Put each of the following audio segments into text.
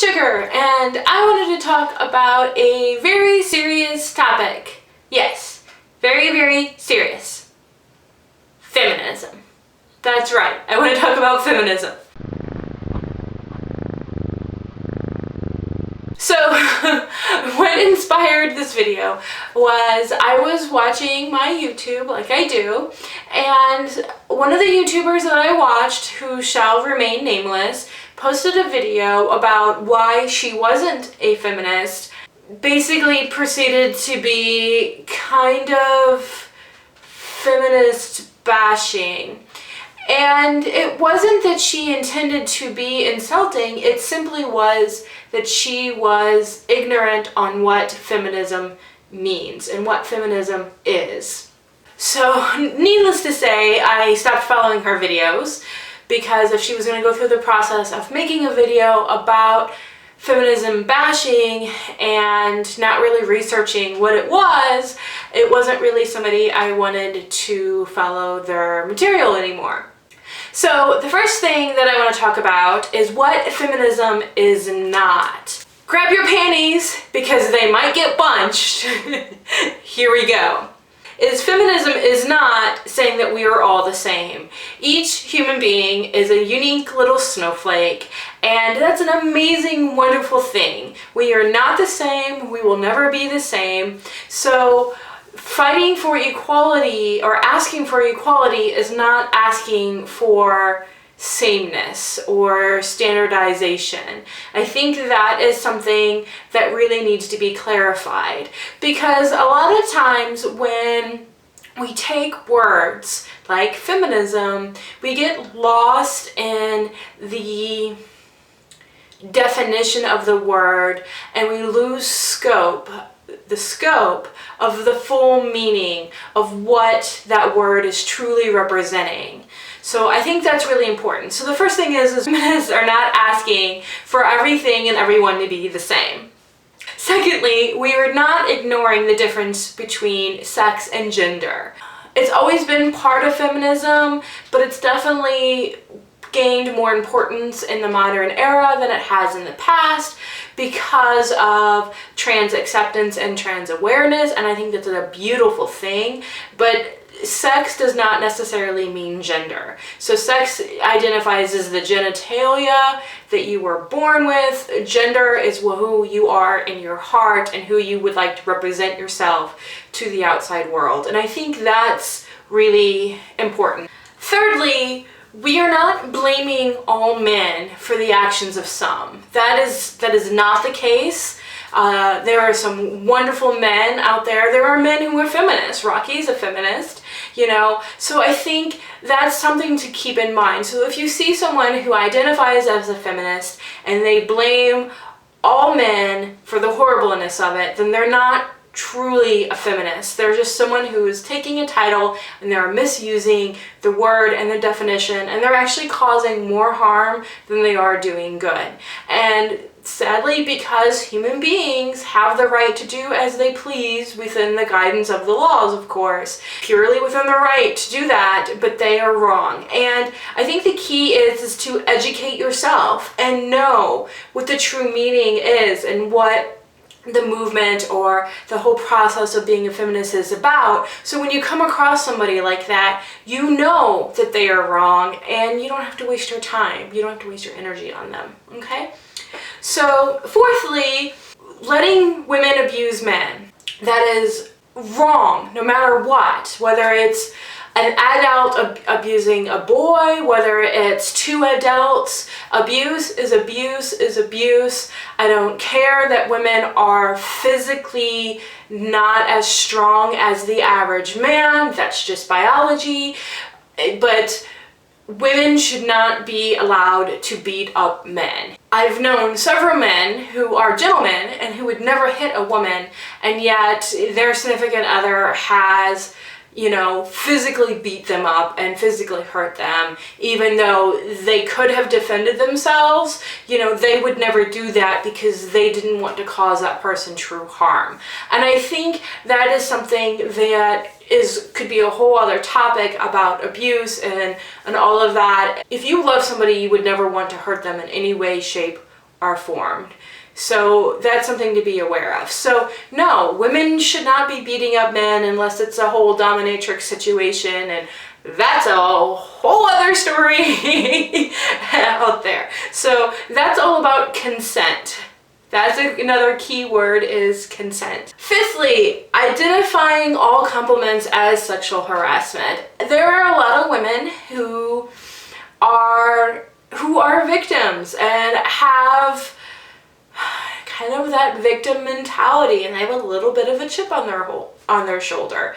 Sugar, and I wanted to talk about a very serious topic. Yes, very, very serious. Feminism. That's right, I want to talk about feminism. So, what inspired this video was I was watching my YouTube, like I do, and one of the YouTubers that I watched, who shall remain nameless, posted a video about why she wasn't a feminist. Basically proceeded to be kind of feminist bashing. And it wasn't that she intended to be insulting, it simply was that she was ignorant on what feminism means and what feminism is. So, needless to say, I stopped following her videos because if she was going to go through the process of making a video about feminism bashing and not really researching what it wasn't really somebody I wanted to follow their material anymore. So the first thing that I want to talk about is what feminism is not. Grab your panties because they might get bunched. Here we go. Feminism is not saying that we are all the same. Each human being is a unique little snowflake, and that's an amazing, wonderful thing. We are not the same, we will never be the same. So fighting for equality or asking for equality is not asking for sameness or standardization. I think that is something that really needs to be clarified, because a lot of times when we take words like feminism, we get lost in the definition of the word and we lose the scope of the full meaning of what that word is truly representing. So I think that's really important. So the first thing is feminists are not asking for everything and everyone to be the same. Secondly, we are not ignoring the difference between sex and gender. It's always been part of feminism, but it's definitely gained more importance in the modern era than it has in the past because of trans acceptance and trans awareness, and I think that's a beautiful thing. But sex does not necessarily mean gender. So sex identifies as the genitalia that you were born with. Gender is who you are in your heart and who you would like to represent yourself to the outside world. And I think that's really important. Thirdly, we are not blaming all men for the actions of some. That is not the case. There are some wonderful men out there. There are men who are feminists. Rocky's a feminist, you know. So I think that's something to keep in mind. So if you see someone who identifies as a feminist and they blame all men for the horribleness of it, then they're not truly a feminist. They're just someone who is taking a title and they're misusing the word and the definition, and they're actually causing more harm than they are doing good. And sadly, because human beings have the right to do as they please within the guidance of the laws, of course, purely within the right to do that, but they are wrong. And I think the key is to educate yourself and know what the true meaning is and what the movement or the whole process of being a feminist is about. So when you come across somebody like that, you know that they are wrong and you don't have to waste your time. You don't have to waste your energy on them, okay? So fourthly, letting women abuse men. That is wrong, no matter what, whether it's an adult abusing a boy, whether it's two adults. Abuse is abuse is abuse. I don't care that women are physically not as strong as the average man. That's just biology. But women should not be allowed to beat up men. I've known several men who are gentlemen and who would never hit a woman, and yet their significant other has, you know, physically beat them up and physically hurt them, even though they could have defended themselves. You know, they would never do that because they didn't want to cause that person true harm. And I think that is something that could be a whole other topic about abuse and all of that. If you love somebody, you would never want to hurt them in any way, shape, are formed. So that's something to be aware of. So no, women should not be beating up men unless it's a whole dominatrix situation, and that's a whole other story out there. So that's all about consent. That's another key word, is consent. Fifthly, identifying all compliments as sexual harassment. There are a lot of women who are victims and have kind of that victim mentality, and they have a little bit of a chip on their shoulder.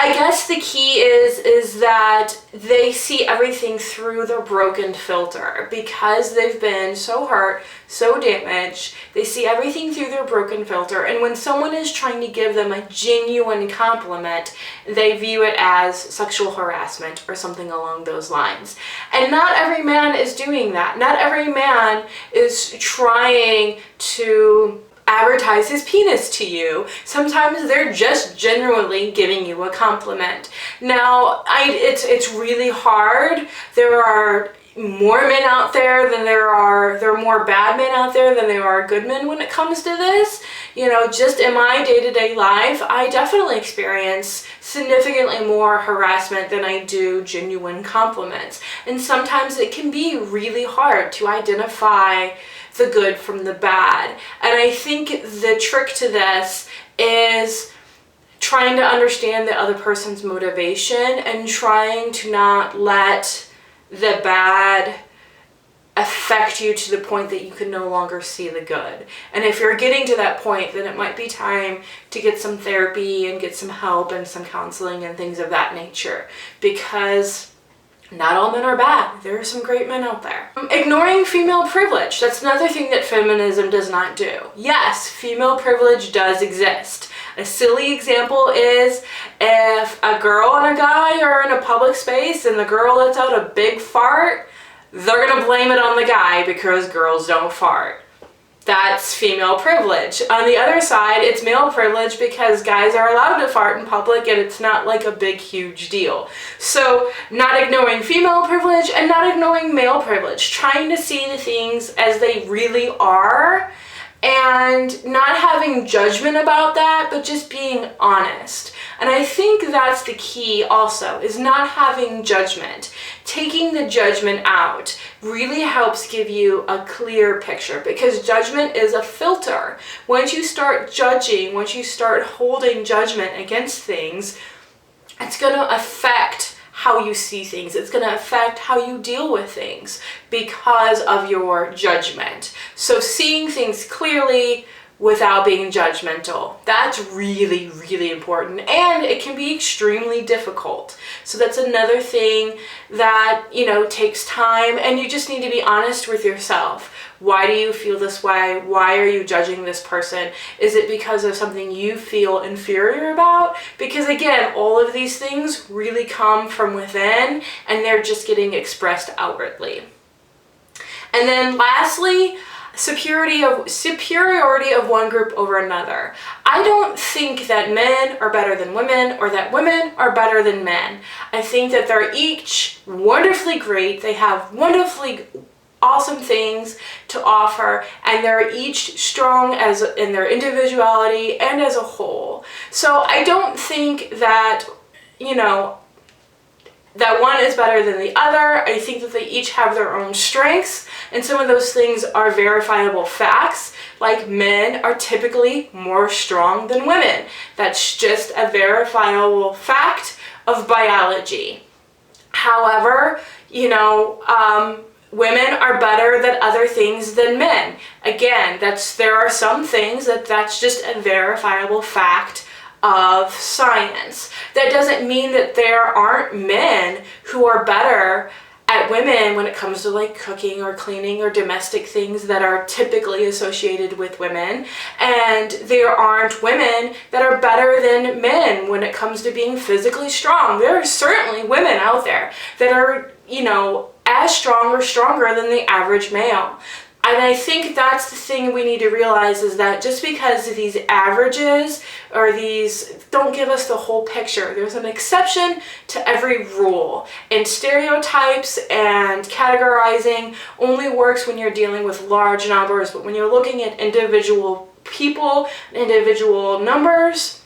I guess the key is that they see everything through their broken filter. Because they've been so hurt, so damaged, they see everything through their broken filter, and when someone is trying to give them a genuine compliment, they view it as sexual harassment or something along those lines. And not every man is doing that. Not every man is trying to advertise his penis to you. Sometimes they're just genuinely giving you a compliment. Now, it's really hard. There are more men out there than there are more bad men out there than there are good men when it comes to this. You know, just in my day-to-day life, I definitely experience significantly more harassment than I do genuine compliments. And sometimes it can be really hard to identify the good from the bad. And I think the trick to this is trying to understand the other person's motivation and trying to not let the bad affect you to the point that you can no longer see the good. And if you're getting to that point, then it might be time to get some therapy and get some help and some counseling and things of that nature, because not all men are bad. There are some great men out there. Ignoring female privilege. That's another thing that feminism does not do. Yes, female privilege does exist. A silly example is if a girl and a guy are in a public space and the girl lets out a big fart, they're gonna blame it on the guy because girls don't fart. That's female privilege. On the other side, it's male privilege because guys are allowed to fart in public and it's not like a big, huge deal. So not ignoring female privilege and not ignoring male privilege. Trying to see the things as they really are and not having judgment about that, but just being honest. And I think that's the key also, is not having judgment. Taking the judgment out really helps give you a clear picture, because judgment is a filter. Once you start judging, once you start holding judgment against things, it's going to affect how you see things. It's going to affect how you deal with things because of your judgment. So seeing things clearly without being judgmental, that's really, really important, and it can be extremely difficult. So that's another thing that, you know, takes time, and you just need to be honest with yourself. Why do you feel this way? Why are you judging this person? Is it because of something you feel inferior about? Because again, all of these things really come from within, and they're just getting expressed outwardly. And then lastly, superiority of one group over another. I don't think that men are better than women or that women are better than men. I think that they're each wonderfully great. They have wonderfully awesome things to offer, and they're each strong in their individuality and as a whole. So I don't think that, you know, that one is better than the other. I think that they each have their own strengths, and some of those things are verifiable facts, like men are typically more strong than women. That's just a verifiable fact of biology. However, you know, women are better at other things than men. Again, there are some things that's just a verifiable fact of science. That doesn't mean that there aren't men who are better at women when it comes to like cooking or cleaning or domestic things that are typically associated with women, and there aren't women that are better than men when it comes to being physically strong. There are certainly women out there that are, you know, as strong or stronger than the average male. And I think that's the thing we need to realize, is that just because these averages or these don't give us the whole picture, there's an exception to every rule. And stereotypes and categorizing only works when you're dealing with large numbers, but when you're looking at individual people, individual numbers,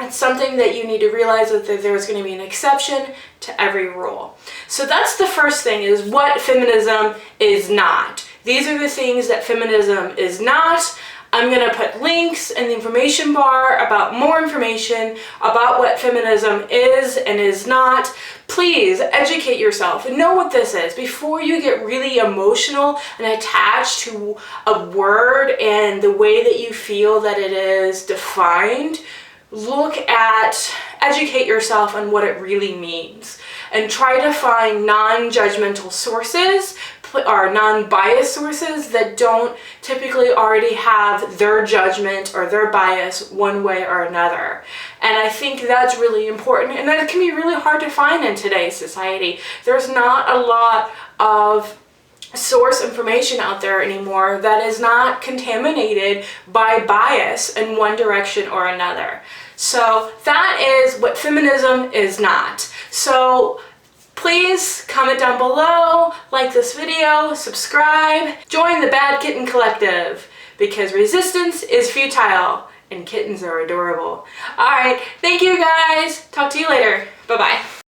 it's something that you need to realize, that there's going to be an exception to every rule. So that's the first thing, is what feminism is not. These are the things that feminism is not. I'm going to put links in the information bar about more information about what feminism is and is not. Please educate yourself and know what this is before you get really emotional and attached to a word and the way that you feel that it is defined. Educate yourself on what it really means, and try to find non-judgmental sources or non-biased sources that don't typically already have their judgment or their bias one way or another. And I think that's really important, and that can be really hard to find in today's society. There's not a lot of source information out there anymore that is not contaminated by bias in one direction or another. So that is what feminism is not. So please comment down below, like this video, subscribe, join the Bad Kitten Collective, because resistance is futile and kittens are adorable. Alright, thank you guys. Talk to you later. Bye-bye.